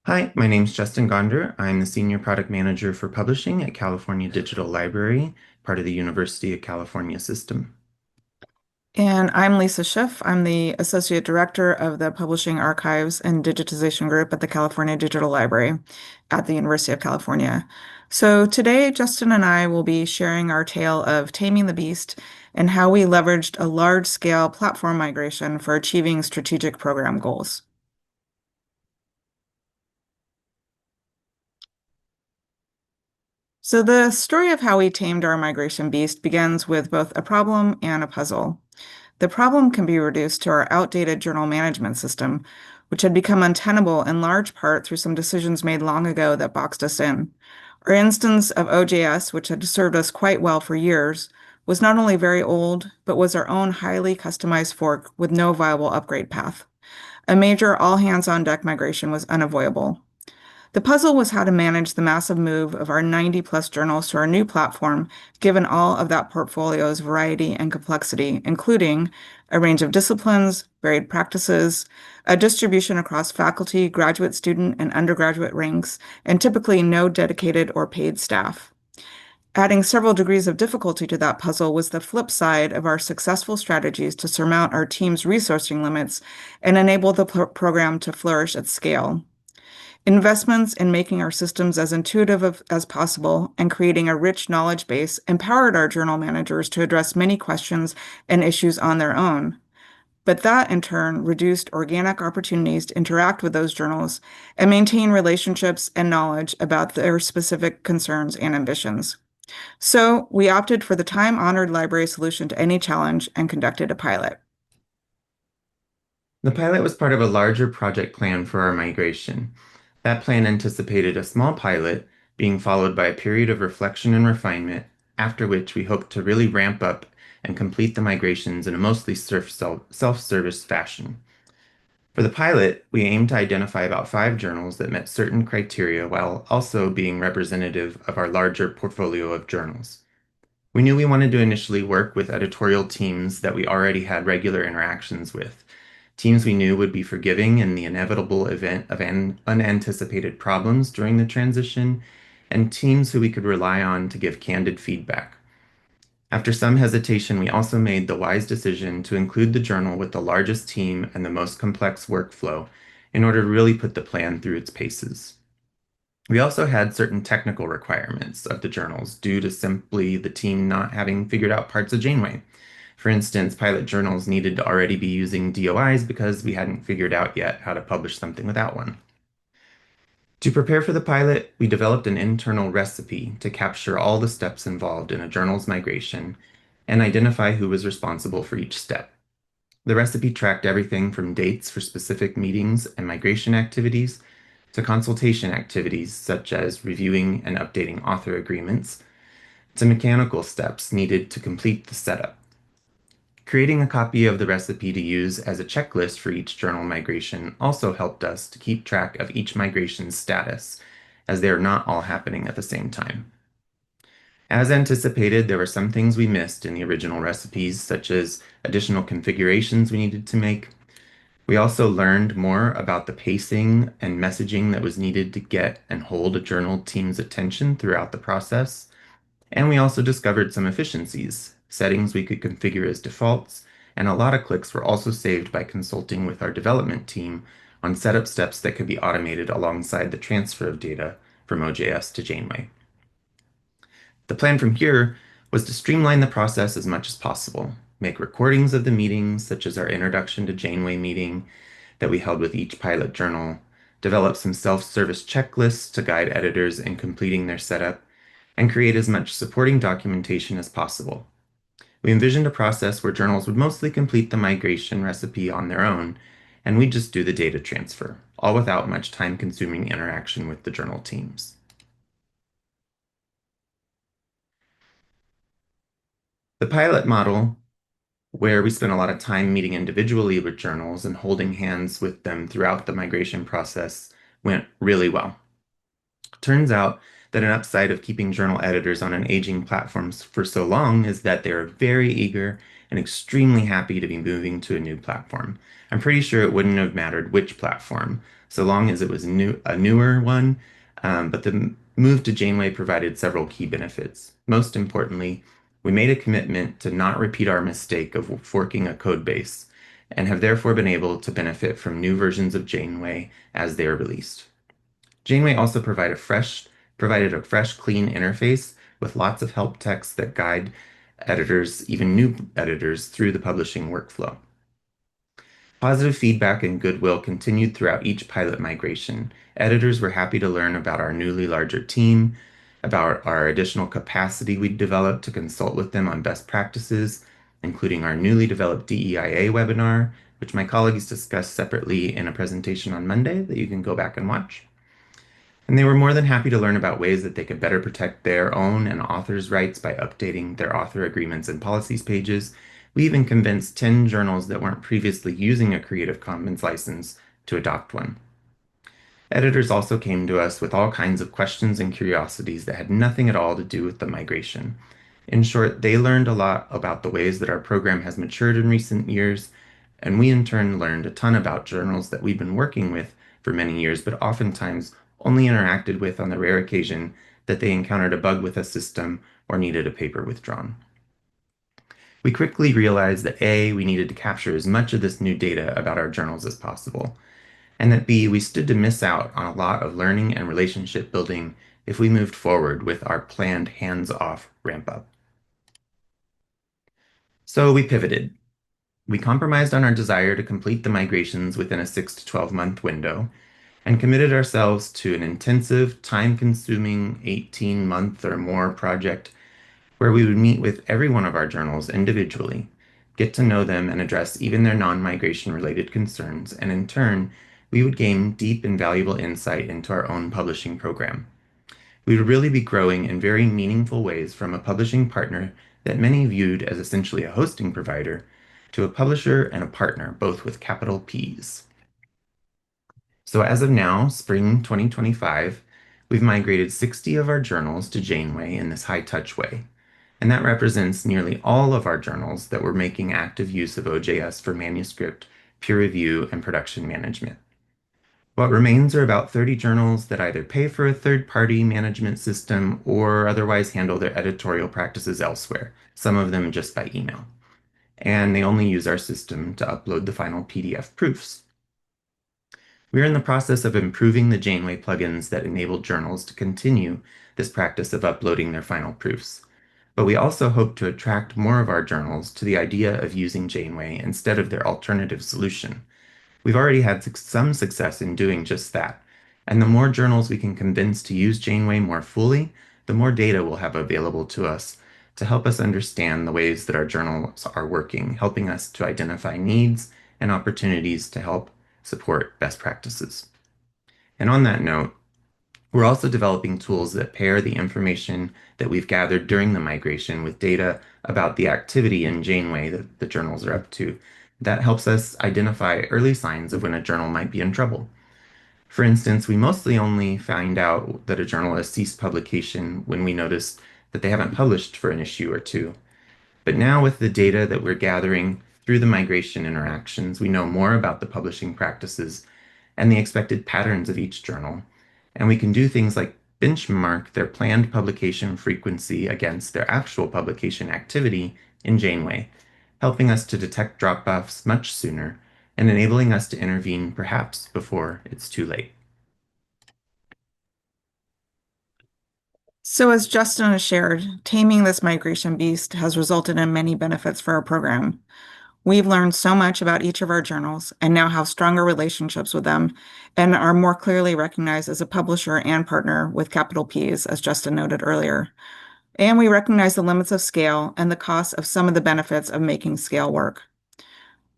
Hi, my name's Justin Gonder. I'm the Senior Product Manager for Publishing at California Digital Library, part of the University of California system. And I'm Lisa Schiff. I'm the Associate Director of the Publishing Archives and Digitization Group at the California Digital Library at the University of California. So today, Justin and I will be sharing our tale of taming the beast and how we leveraged a large-scale platform migration for achieving strategic program goals. So the story of how we tamed our migration beast begins with both a problem and a puzzle. The problem can be reduced to our outdated journal management system, which had become untenable in large part through some decisions made long ago that boxed us in. Our instance of OJS, which had served us quite well for years, was not only very old, but was our own highly customized fork with no viable upgrade path. A major all hands on deck migration was unavoidable. The puzzle was how to manage the massive move of our 90 plus journals to our new platform, given all of that portfolio's variety and complexity, including a range of disciplines, varied practices, a distribution across faculty, graduate student, and undergraduate ranks, and typically no dedicated or paid staff. Adding several degrees of difficulty to that puzzle was the flip side of our successful strategies to surmount our team's resourcing limits and enable the program to flourish at scale. Investments in making our systems as intuitive as possible and creating a rich knowledge base empowered our journal managers to address many questions and issues on their own. But that in turn reduced organic opportunities to interact with those journals and maintain relationships and knowledge about their specific concerns and ambitions. So we opted for the time-honored library solution to any challenge and conducted a pilot. The pilot was part of a larger project plan for our migration. That plan anticipated a small pilot being followed by a period of reflection and refinement, after which we hoped to really ramp up and complete the migrations in a mostly self-service fashion. For the pilot, we aimed to identify about 5 journals that met certain criteria while also being representative of our larger portfolio of journals. We knew we wanted to initially work with editorial teams that we already had regular interactions with, teams we knew would be forgiving in the inevitable event of unanticipated problems during the transition, and teams who we could rely on to give candid feedback. After some hesitation, we also made the wise decision to include the journal with the largest team and the most complex workflow in order to really put the plan through its paces. We also had certain technical requirements of the journals due to simply the team not having figured out parts of Janeway. For instance, pilot journals needed to already be using DOIs because we hadn't figured out yet how to publish something without one. To prepare for the pilot, we developed an internal recipe to capture all the steps involved in a journal's migration and identify who was responsible for each step. The recipe tracked everything from dates for specific meetings and migration activities to consultation activities such as reviewing and updating author agreements to mechanical steps needed to complete the setup. Creating a copy of the recipe to use as a checklist for each journal migration also helped us to keep track of each migration's status, as they are not all happening at the same time. As anticipated, there were some things we missed in the original recipes, such as additional configurations we needed to make. We also learned more about the pacing and messaging that was needed to get and hold a journal team's attention throughout the process. And we also discovered some efficiencies, settings we could configure as defaults, and a lot of clicks were also saved by consulting with our development team on setup steps that could be automated alongside the transfer of data from OJS to Janeway. The plan from here was to streamline the process as much as possible, make recordings of the meetings, such as our introduction to Janeway meeting that we held with each pilot journal, develop some self-service checklists to guide editors in completing their setup, and create as much supporting documentation as possible. We envisioned a process where journals would mostly complete the migration recipe on their own, and we'd just do the data transfer, all without much time-consuming interaction with the journal teams. The pilot model, where we spent a lot of time meeting individually with journals and holding hands with them throughout the migration process, went really well. Turns out that an upside of keeping journal editors on an aging platform for so long is that they are very eager and extremely happy to be moving to a new platform. I'm pretty sure it wouldn't have mattered which platform, so long as it was a newer one. But the move to Janeway provided several key benefits. Most importantly, we made a commitment to not repeat our mistake of forking a code base, and have therefore been able to benefit from new versions of Janeway as they are released. Janeway also provided a fresh, clean interface with lots of help texts that guide editors, even new editors, through the publishing workflow. Positive feedback and goodwill continued throughout each pilot migration. Editors were happy to learn about our newly larger team, about our additional capacity we'd developed to consult with them on best practices, including our newly developed DEIA webinar, which my colleagues discussed separately in a presentation on Monday that you can go back and watch. And they were more than happy to learn about ways that they could better protect their own and authors' rights by updating their author agreements and policies pages. We even convinced 10 journals that weren't previously using a Creative Commons license to adopt one. Editors also came to us with all kinds of questions and curiosities that had nothing at all to do with the migration. In short, they learned a lot about the ways that our program has matured in recent years, and we in turn learned a ton about journals that we've been working with for many years, but oftentimes only interacted with on the rare occasion that they encountered a bug with a system or needed a paper withdrawn. We quickly realized that A, we needed to capture as much of this new data about our journals as possible, and that B, we stood to miss out on a lot of learning and relationship building if we moved forward with our planned hands-off ramp-up. So we pivoted. We compromised on our desire to complete the migrations within a 6 to 12-month window and committed ourselves to an intensive, time-consuming 18-month or more project where we would meet with every one of our journals individually, get to know them and address even their non-migration related concerns, and in turn, we would gain deep and valuable insight into our own publishing program. We would really be growing in very meaningful ways from a publishing partner that many viewed as essentially a hosting provider to a publisher and a partner, both with capital P's. So as of now, spring 2025, we've migrated 60 of our journals to Janeway in this high-touch way, and that represents nearly all of our journals that were making active use of OJS for manuscript, peer review, and production management. What remains are about 30 journals that either pay for a third-party management system or otherwise handle their editorial practices elsewhere, some of them just by email. And they only use our system to upload the final PDF proofs. We are in the process of improving the Janeway plugins that enable journals to continue this practice of uploading their final proofs. But we also hope to attract more of our journals to the idea of using Janeway instead of their alternative solution. We've already had some success in doing just that, and the more journals we can convince to use Janeway more fully, the more data we'll have available to us to help us understand the ways that our journals are working, helping us to identify needs and opportunities to help support best practices. And on that note, we're also developing tools that pair the information that we've gathered during the migration with data about the activity in Janeway that the journals are up to. That helps us identify early signs of when a journal might be in trouble. For instance, we mostly only find out that a journal has ceased publication when we notice that they haven't published for an issue or two. But now with the data that we're gathering through the migration interactions, we know more about the publishing practices and the expected patterns of each journal. And we can do things like benchmark their planned publication frequency against their actual publication activity in Janeway, helping us to detect drop-offs much sooner and enabling us to intervene perhaps before it's too late. So as Justin has shared, taming this migration beast has resulted in many benefits for our program. We've learned so much about each of our journals and now have stronger relationships with them and are more clearly recognized as a publisher and partner with capital P's, as Justin noted earlier. And we recognize the limits of scale and the cost of some of the benefits of making scale work.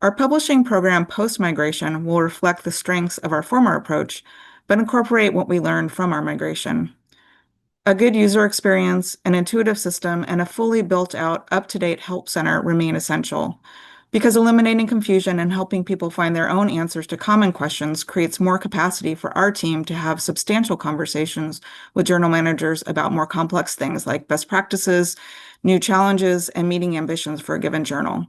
Our publishing program post-migration will reflect the strengths of our former approach, but incorporate what we learned from our migration. A good user experience, an intuitive system, and a fully built-out, up-to-date help center remain essential because eliminating confusion and helping people find their own answers to common questions creates more capacity for our team to have substantial conversations with journal managers about more complex things like best practices, new challenges, and meeting ambitions for a given journal.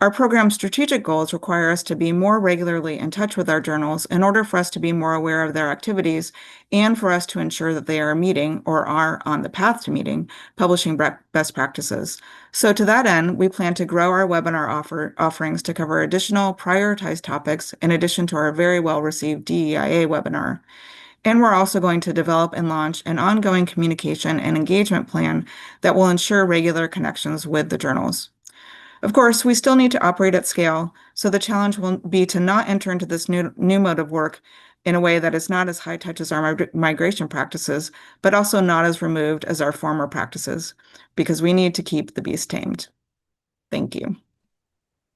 Our program's strategic goals require us to be more regularly in touch with our journals in order for us to be more aware of their activities and for us to ensure that they are meeting or are on the path to meeting publishing best practices. So to that end, we plan to grow our webinar offerings to cover additional prioritized topics in addition to our very well-received DEIA webinar. And we're also going to develop and launch an ongoing communication and engagement plan that will ensure regular connections with the journals. Of course, we still need to operate at scale, so the challenge will be to not enter into this new mode of work in a way that is not as high touch as our migration practices, but also not as removed as our former practices, because we need to keep the beast tamed. Thank you.